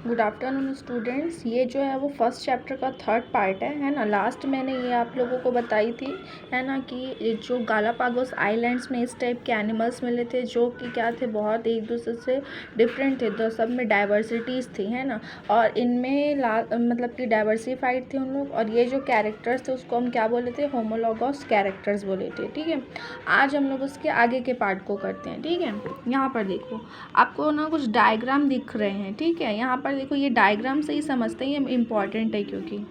Good afternoon students. ये जो है वो फर्स्ट चैप्टर का थर्ड पार्ट है ना। लास्ट मैंने ये आप लोगों को बताई थी, है ना, कि जो गालापागोस आइलैंड्स में इस टाइप के एनिमल्स मिले थे जो कि क्या थे, बहुत एक दूसरे से डिफरेंट थे, तो सब में डाइवर्सिटीज़ थी, है ना। और इनमें मतलब कि डाइवर्सिफाइड थे उन लोग। और ये जो कैरेक्टर्स थे उसको हम क्या बोले थे, होमोलॉगस कैरेक्टर्स बोले थे। ठीक है, आज हम लोग उसके आगे के पार्ट को करते हैं। ठीक है, यहाँ पर देखो आपको ना कुछ डायग्राम दिख रहे हैं। ठीक है, यहाँ पर देखो, ये डायग्राम से ही समझते हैं, ये इम्पॉर्टेंट है क्योंकि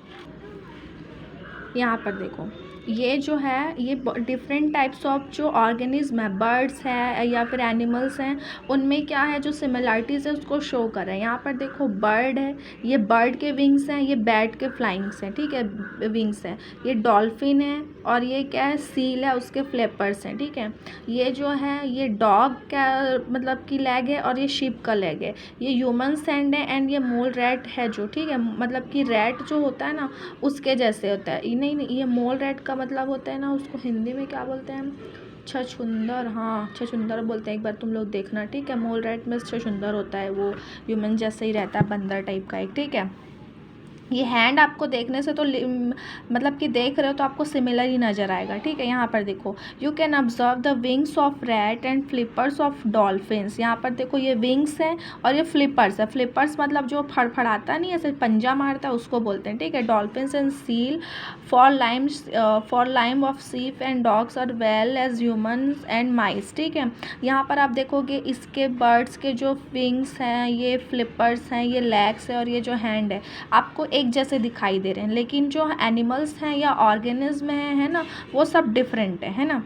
यहाँ पर देखो ये जो है ये डिफरेंट टाइप्स ऑफ जो ऑर्गेनिज्म है, बर्ड्स है या फिर एनिमल्स हैं, उनमें क्या है जो सिमिलरिटीज़ है उसको शो कर रहा है। यहाँ पर देखो बर्ड है, ये बर्ड के विंग्स हैं, ये बैट के फ्लाइंग्स हैं। ठीक है, विंग्स हैं। ये डॉल्फिन है और ये क्या है, सील है, उसके फ्लैपर्स हैं। ठीक है, ये जो है ये डॉग का मतलब कि लेग है और ये शिप का लेग है। ये ह्यूमन सैंड है एंड ये मोल रैट है जो, ठीक है, मतलब कि रैट जो होता है ना उसके जैसे होता है। नहीं, ये मोल रैट का मतलब होता है ना, उसको हिंदी में क्या बोलते हैं हम, छछूंदर। हाँ, छछूंदर बोलते हैं, एक बार तुम लोग देखना। ठीक है, मोल रैट में छछूंदर होता है, वो ह्यूमन जैसे ही रहता है, बंदर टाइप का एक। ठीक है, ये हैंड आपको देखने से तो मतलब कि देख रहे हो तो आपको सिमिलर ही नज़र आएगा। ठीक है, यहाँ पर देखो you can observe the wings of rat and flippers of dolphins. यहाँ पर देखो ये विंग्स हैं और ये फ्लिपर्स है। फ्लिपर्स मतलब जो फड़फड़ाता नहीं, ऐसे पंजा मारता है, उसको बोलते हैं। ठीक है, dolphins and seal for lime of सीप एंड डॉग्स और वेल एज ह्यूमन्स एंड माइस। ठीक है, यहाँ पर आप देखोगे इसके बर्ड्स के जो विंग्स हैं, ये फ्लिपर्स हैं, ये लेग्स है और ये जो हैंड है, आपको एक जैसे दिखाई दे रहे हैं, लेकिन जो एनिमल्स हैं या ऑर्गेनिज्म है ना, वो सब डिफरेंट है ना।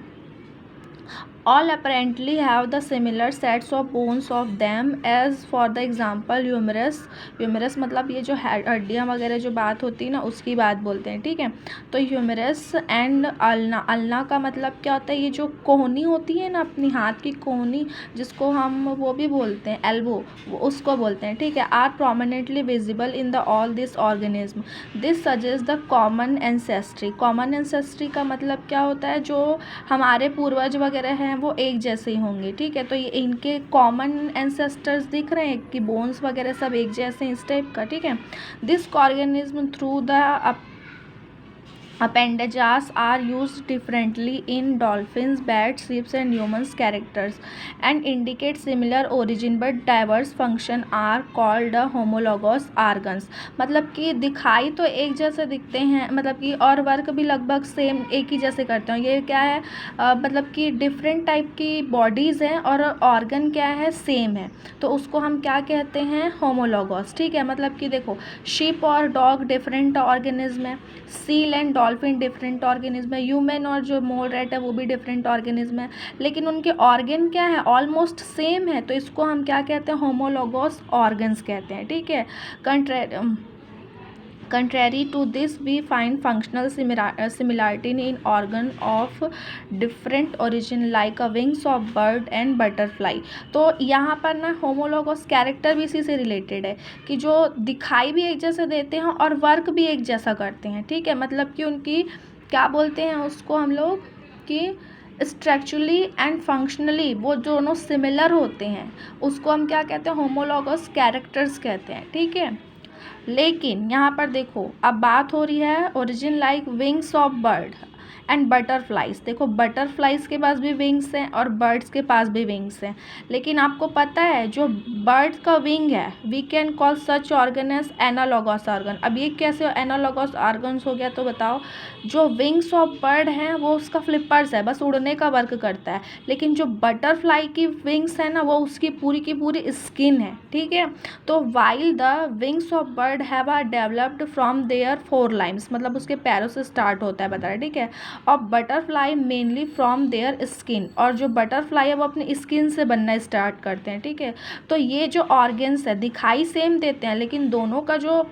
All apparently have the similar sets of bones of them, as for the example humerus। Humerus मतलब ये जो हड्डियाँ वगैरह जो बात होती है ना उसकी बात बोलते हैं। ठीक है, तो ह्यूमरस एंड अल्ना। अल्ना का मतलब क्या होता है, ये जो कोहनी होती है ना, अपनी हाथ की कोहनी, जिसको हम वो भी बोलते हैं एल्बो, उसको बोलते हैं। ठीक है, are prominently visible in the all this organism. This suggest the common ancestry. Common ancestry का मतलब क्या होता है, जो हमारे पूर्वज वगैरह हैं वो एक जैसे ही होंगे। ठीक है, तो ये इनके कॉमन एंसेस्टर्स दिख रहे हैं कि बोन्स वगैरह सब एक जैसे हैं, इस टाइप का। ठीक है, this organism through the appendages are used differently in dolphins, bats, ships and humans characters and indicate similar origin but diverse function are called homologous organs। मतलब कि दिखाई तो एक जैसे दिखते हैं, मतलब कि और वर्क भी लगभग सेम एक ही जैसे करते हैं। ये क्या है, मतलब कि डिफरेंट टाइप की बॉडीज़ हैं और ऑर्गन क्या है, सेम है, तो उसको हम क्या कहते हैं, होमोलॉगस। ठीक है, मतलब कि देखो शिप और डॉग डिफरेंट ऑर्गेनिज्म है, seal and dolphin different organism है, ह्यूमन और जो मोल रैट है वो भी डिफरेंट ऑर्गेनिज्म है, लेकिन उनके ऑर्गन क्या है, ऑलमोस्ट सेम है, तो इसको हम क्या कहते हैं, होमोलॉगस ऑर्गन्स कहते हैं। ठीक है, Contrary to this, we find functional similarity in organ of different origin like a wings of bird and butterfly। तो यहाँ पर ना होमोलॉगस कैरेक्टर भी इसी से रिलेटेड है कि जो दिखाई भी एक जैसे देते हैं और वर्क भी एक जैसा करते हैं। ठीक है, मतलब कि उनकी क्या बोलते हैं उसको हम लोग कि स्ट्रक्चरली एंड फंक्शनली वो दोनों सिमिलर होते हैं, उसको हम क्या कहते हैं, होमोलॉगस कैरेक्टर्स कहते हैं। ठीक है, लेकिन यहाँ पर देखो अब बात हो रही है origin like Winx of bird and butterflies. देखो बटरफ्लाइज के पास भी विंग्स हैं और बर्ड्स के पास भी विंग्स हैं, लेकिन आपको पता है जो बर्ड का विंग है, we can call such organ as analogous organ. अब ये कैसे एनालॉगस ऑर्गन्स हो गया, तो बताओ, जो विंग्स ऑफ बर्ड हैं वो उसका फ्लिपर्स है, बस उड़ने का वर्क करता है, लेकिन जो बटरफ्लाई की विंग्स है ना वो उसकी पूरी की पूरी स्किन है। ठीक है, तो while the wings of bird have are developed from their fore limbs, मतलब उसके पैरों से स्टार्ट होता है, बता रहे। ठीक है, और butterfly mainly from their skin, और जो बटरफ्लाई है वो अपनी स्किन से बनना स्टार्ट करते हैं। ठीक है, तो ये जो ऑर्गन्स है दिखाई सेम देते हैं, लेकिन दोनों का जो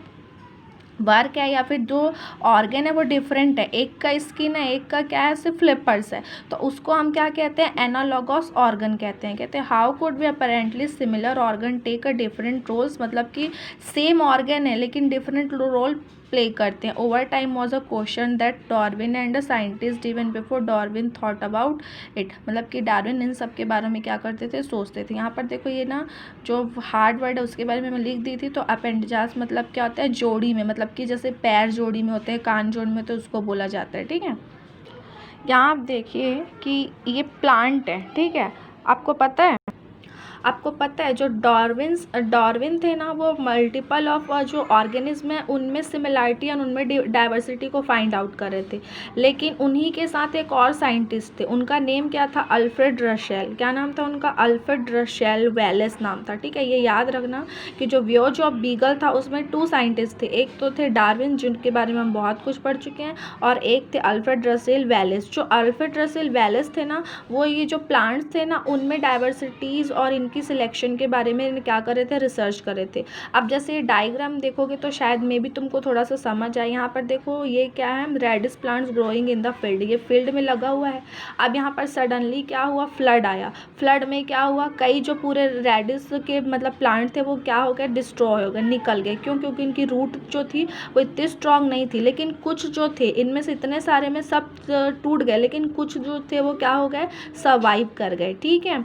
वर्क है या फिर जो ऑर्गन है वो डिफरेंट है, एक का स्किन है, एक का क्या है, सिर्फ फ्लिपर्स है, तो उसको हम क्या कहते हैं, एनालॉगस ऑर्गन कहते हैं। कहते हैं how could be apparently similar organ take a different roles, मतलब कि सेम ऑर्गन है लेकिन डिफरेंट रोल प्ले करते हैं। Over time was a question that Darwin and a scientist even before Darwin thought about it, मतलब कि Darwin इन सब के बारे में क्या करते थे, सोचते थे। यहाँ पर देखो ये ना जो हार्ड वर्ड है उसके बारे में मैं लिख दी थी। तो अपेंडिजास मतलब क्या होता है, जोड़ी में, मतलब कि जैसे पैर जोड़ी में होते हैं, कान जोड़ी में, तो उसको बोला जाता है। ठीक है, यहाँ आप देखिए कि ये प्लांट है। ठीक है, आपको पता है जो डार्विन थे ना, वो मल्टीपल ऑफ जो ऑर्गेनिज्म है उनमें सिमिलरिटी और उनमें डाइवर्सिटी को फाइंड आउट कर रहे थे। लेकिन उन्हीं के साथ एक और साइंटिस्ट थे, उनका नेम क्या था, अल्फ्रेड रसेल। क्या नाम था उनका, अल्फ्रेड रसेल वेलेस नाम था। ठीक है, ये याद रखना कि जो वॉयेज ऑफ बीगल था उसमें 2 साइंटिस्ट थे, एक तो थे डार्विन जिनके बारे में हम बहुत कुछ पढ़ चुके हैं, और एक थे अल्फ्रेड रसेल वेलेस। जो अल्फ्रेड रसेल वेलेस थे ना, वो ये जो प्लांट्स थे ना उनमें डाइवर्सिटीज़ और इनकी सिलेक्शन के बारे में क्या कर रहे थे, रिसर्च कर रहे थे। अब जैसे ये डायग्राम देखोगे तो शायद मे भी तुमको थोड़ा सा समझ आए। यहाँ पर देखो ये क्या है, radish plants growing in the field, ये फील्ड में लगा हुआ है। अब यहाँ पर सडनली क्या हुआ, फ्लड आया। फ्लड में क्या हुआ, कई जो पूरे रेडिस के मतलब प्लांट थे वो क्या हो गए, डिस्ट्रॉय हो गए, निकल गए। क्यों, क्योंकि इनकी रूट जो थी वो इतनी स्ट्रांग नहीं थी। लेकिन कुछ जो थे इनमें से इतने सारे में सब टूट गए, लेकिन कुछ जो थे वो क्या हो गए, सर्वाइव कर गए। ठीक है,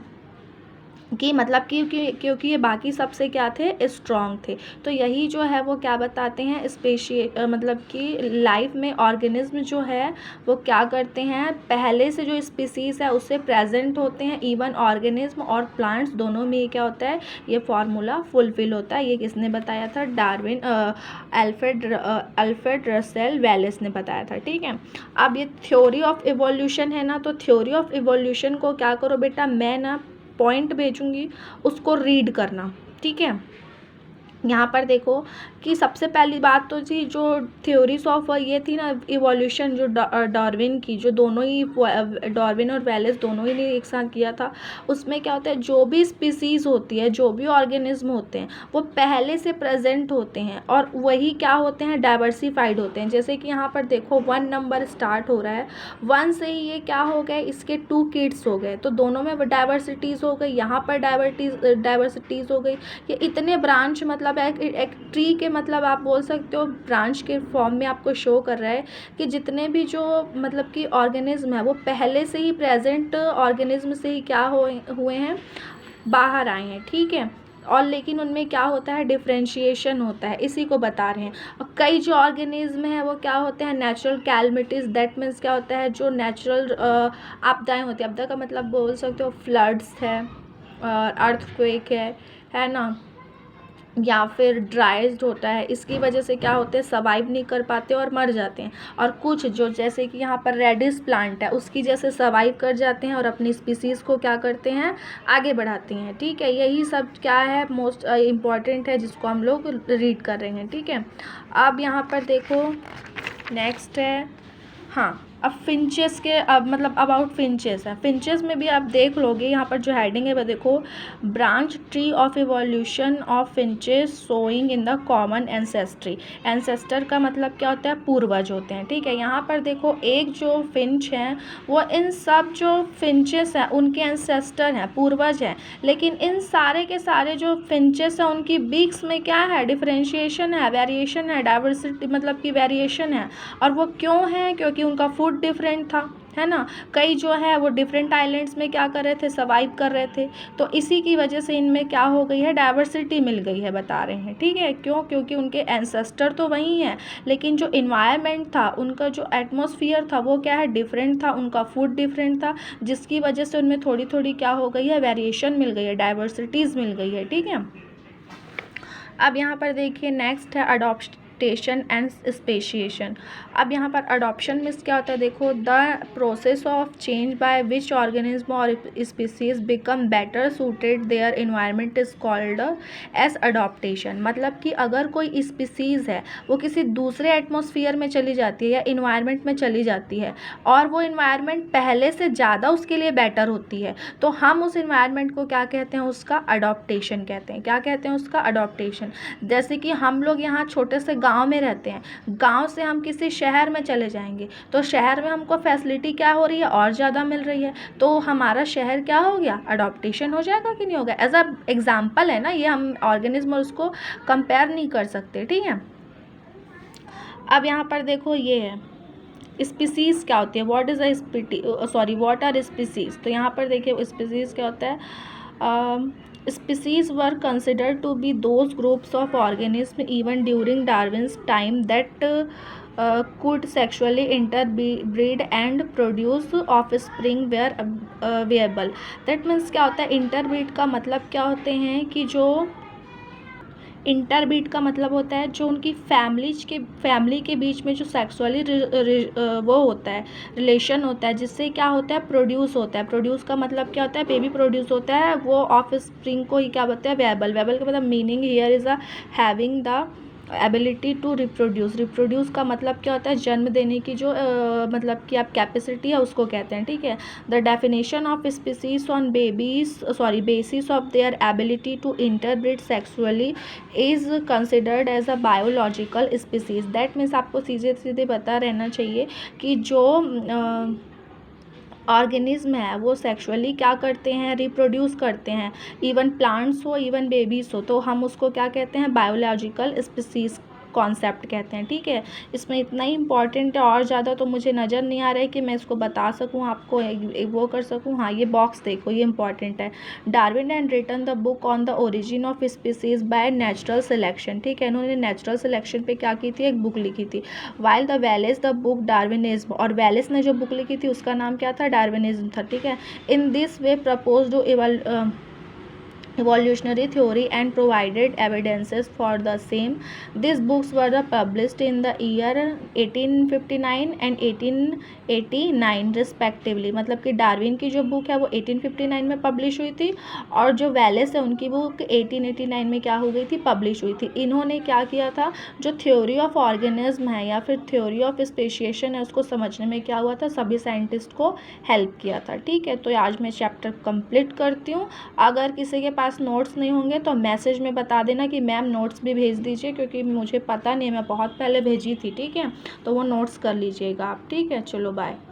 कि मतलब क्योंकि ये बाकी सबसे क्या थे, स्ट्रॉन्ग थे। तो यही जो है वो क्या बताते हैं, मतलब कि लाइफ में ऑर्गेनिज्म जो है वो क्या करते हैं, पहले से जो स्पीसीज़ है उससे प्रेजेंट होते हैं। इवन ऑर्गेनिज्म और प्लांट्स दोनों में क्या होता है, ये फार्मूला फुलफिल होता है। ये किसने बताया था, डार्विन, अल्फ्रेड रसेल वेलेस ने बताया था। ठीक है, अब ये थ्योरी ऑफ इवोल्यूशन है ना, तो थ्योरी ऑफ इवोल्यूशन को क्या करो बेटा, मैं ना पॉइंट भेजूंगी, उसको रीड करना। ठीक है, यहाँ पर देखो कि सबसे पहली बात तो जी जो थ्योरीज ऑफ ये थी ना इवोल्यूशन, जो डार्विन की, जो दोनों ही डार्विन और वेलेस दोनों ही ने एक साथ किया था, उसमें क्या होता है, जो भी स्पीसीज़ होती है, जो भी ऑर्गेनिज्म होते हैं वो पहले से प्रेजेंट होते हैं और वही क्या होते हैं, डाइवर्सिफाइड होते हैं। जैसे कि यहाँ पर देखो 1 नंबर स्टार्ट हो रहा है, 1 से ही ये क्या हो गए, इसके 2 किड्स हो गए, तो दोनों में डाइवर्सिटीज़ हो गई। यहाँ पर डाइवर्सिटीज़ हो गई। ये इतने ब्रांच मतलब एक ट्री के मतलब आप बोल सकते हो ब्रांच के फॉर्म में आपको शो कर रहा है कि जितने भी जो मतलब कि ऑर्गेनिज्म है वो पहले से ही प्रेजेंट ऑर्गेनिज्म से ही क्या हुए हैं, बाहर आए हैं। ठीक है, और लेकिन उनमें क्या होता है, डिफ्रेंशिएशन होता है, इसी को बता रहे हैं। और कई जो ऑर्गेनिज्म है वो क्या होते हैं, नेचुरल कैलमिटीज़, दैट मीन्स क्या होता है, जो नेचुरल आपदाएं होती है। आपदा का मतलब बोल सकते हो फ्लड्स है, अर्थक्वेक है ना, या फिर ड्राइज्ड होता है, इसकी वजह से क्या होते हैं, सर्वाइव नहीं कर पाते और मर जाते हैं। और कुछ जो जैसे कि यहाँ पर रेडिस प्लांट है उसकी जैसे सर्वाइव कर जाते हैं और अपनी स्पीसीज़ को क्या करते हैं, आगे बढ़ाते हैं। ठीक है, यही सब क्या है, मोस्ट इम्पॉर्टेंट है जिसको हम लोग रीड कर रहे हैं। ठीक है, अब यहाँ पर देखो नेक्स्ट है, हाँ, अब फिंचेस के, अब मतलब अबाउट फिंचेस है। फिंचेस में भी आप देख लोगे, यहाँ पर जो हेडिंग है वो देखो, branch tree of evolution of finches showing in the common ancestry. Ancestor का मतलब क्या होता है, पूर्वज होते हैं। ठीक है, यहाँ पर देखो एक जो फिंच है वो इन सब जो फिंचेस हैं उनके एंसेस्टर हैं, पूर्वज हैं। लेकिन इन सारे के सारे जो फिंचेस हैं उनकी बीक्स में क्या है, डिफ्रेंशिएशन है, वेरिएशन है, डाइवर्सिटी मतलब कि वेरिएशन है। और वो क्यों है, क्योंकि उनका फूड डिफरेंट था, है ना। कई जो है वो डिफरेंट आइलैंड्स में क्या कर रहे थे, सर्वाइव कर रहे थे। तो इसी की वजह से इनमें क्या हो गई है, डाइवर्सिटी मिल गई है, बता रहे हैं। ठीक है, क्यों, क्योंकि उनके एंसेस्टर तो वही हैं, लेकिन जो इन्वायरमेंट था, उनका जो एटमॉस्फेयर था वो क्या है, डिफरेंट था, उनका फूड डिफरेंट था, जिसकी वजह से उनमें थोड़ी थोड़ी क्या हो गई है, वेरिएशन मिल गई है, डाइवर्सिटीज़ मिल गई है। ठीक है, अब यहाँ पर देखिए नेक्स्ट है अडॉप्शन एंड स्पेशिएशन। अब यहाँ पर अडॉप्शन मीन्स क्या होता है, देखो the process of change by which organism और species become better suited their environment is called as adaptation. मतलब कि अगर कोई स्पीसीज है वो किसी दूसरे एटमॉस्फेयर में चली जाती है या इन्वायरमेंट में चली जाती है और वो इन्वायरमेंट पहले से ज़्यादा उसके लिए बेटर होती है, तो हम उस इन्वायरमेंट को क्या कहते हैं, उसका अडॉप्टेशन कहते हैं। क्या कहते हैं, उसका अडॉप्टेशन। जैसे कि हम लोग यहाँ छोटे से गांव में रहते हैं, गांव से हम किसी शहर में चले जाएंगे तो शहर में हमको फैसिलिटी क्या हो रही है, और ज़्यादा मिल रही है, तो हमारा शहर क्या हो गया, अडॉप्टेशन हो जाएगा कि नहीं होगा। एज अ एग्जाम्पल है ना, ये हम ऑर्गेनिज्म और उसको कंपेयर नहीं कर सकते। ठीक है, अब यहाँ पर देखो ये है स्पीसीज़ क्या होती है, what is what are species. तो यहाँ पर देखिए स्पीसीज़ क्या होता है, species were considered to be those groups of organism even during Darwin's time that could sexually interbreed and produce offspring where viable। That means क्या होता है इंटरब्रीड का मतलब क्या होते हैं कि जो इंटरबीट का मतलब होता है जो उनकी फैमिली के बीच में जो सेक्सुअली वो होता है, रिलेशन होता है, जिससे क्या होता है प्रोड्यूस होता है। प्रोड्यूस का मतलब क्या होता है, बेबी प्रोड्यूस होता है, वो ऑफ स्प्रिंग को ही क्या बोलते हैं, वेबल। वेबल का मतलब meaning here is having the ability to reproduce. Reproduce का मतलब क्या होता है, जन्म देने की जो मतलब कि आप कैपेसिटी है उसको कहते हैं, ठीक है। The definition of species on basis of their ability to interbreed sexually is considered as a biological species. That means आपको सीधे सीधे पता रहना चाहिए कि जो ऑर्गेनिज्म है वो सेक्सुअली क्या करते हैं, रिप्रोड्यूस करते हैं, इवन प्लांट्स हो इवन बेबीज हो, तो हम उसको क्या कहते हैं, बायोलॉजिकल स्पीसीज कॉन्सेप्ट कहते हैं, ठीक है। इसमें इतना ही इंपॉर्टेंट है, और ज़्यादा तो मुझे नज़र नहीं आ रहा है कि मैं इसको बता सकूं आपको, वो कर सकूं। हाँ ये बॉक्स देखो, ये इंपॉर्टेंट है। Darwin and written the book on the origin of species by natural selection, ठीक है। इन्होंने नेचुरल सिलेक्शन पे क्या की थी, एक बुक लिखी थी। While the Wallace the book Darwinism, और वेलेस ने जो बुक लिखी थी उसका नाम क्या था, डार्विनिज्म था, ठीक है। In this way propose to evolutionary theory and provided evidences for the same. These books were published in the year 1859 and 1889 respectively। मतलब कि डार्विन की जो बुक है वो 1859 में पब्लिश हुई थी, और जो वेलेस है उनकी बुक 1889 में क्या हो गई थी, पब्लिश हुई थी। इन्होंने क्या किया था, जो थ्योरी ऑफ ऑर्गेनिज्म है या फिर थ्योरी ऑफ स्पेशिएशन है उसको समझने में क्या हुआ था, सभी साइंटिस्ट को हेल्प किया था, ठीक है। तो आज मैं चैप्टर कंप्लीट करती हूँ। अगर किसी के पास नोट्स नहीं होंगे तो मैसेज में बता देना कि मैम नोट्स भी भेज दीजिए, क्योंकि मुझे पता नहीं है, मैं बहुत पहले भेजी थी, ठीक है। तो वो नोट्स कर लीजिएगा आप, ठीक है। चलो बाय।